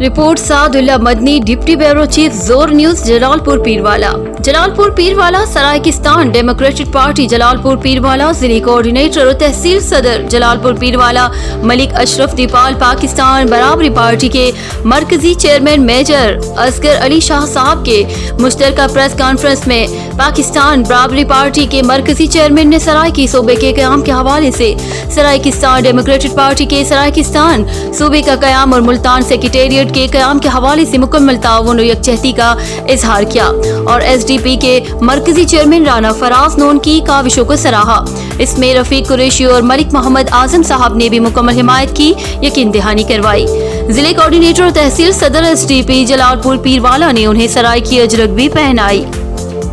Report Sadullah Madni, deputy bureau chief, Zor news, Jalalpur Pirwala. Jalalpur Pirwala Saraikistan Democratic Party Jalalpur Pirwala जिले coordinator और तहसील सदर जलालपुर पीरवाला मलिक अशरफ दीपाल पाकिस्तान बराबरी पार्टी के मरकजी चेयरमैन मेजर असगर अली शाह साहब के मुश्तरका प्रेस कॉन्फ्रेंस में पाकिस्तान बराबरी पार्टी के मरकजी चेयरमैन ने सराय की सूबे के क़याम के हवाले से सरायकिस्तान डेमोक्रेटिक पार्टी के सरायकिस्तान सूबे का क़याम और मुल्तान सेक्रेटेरिएट के क़याम के हवाले से मुकम्मल ताउन और यकजहती का इजहार किया और SDP के मरकजी चेयरमैन राना फराज नून की काविशों को सराहा। इसमें रफीक कुरैशी और मलिक मोहम्मद आजम साहब ने भी मुकम्मल हिमायत की यकीन दहानी करवाई। जिले कोऑर्डिनेटर और तहसील सदर SDP जलालपुर पीरवाला ने उन्हें सराय की अजरक भी पहनाई।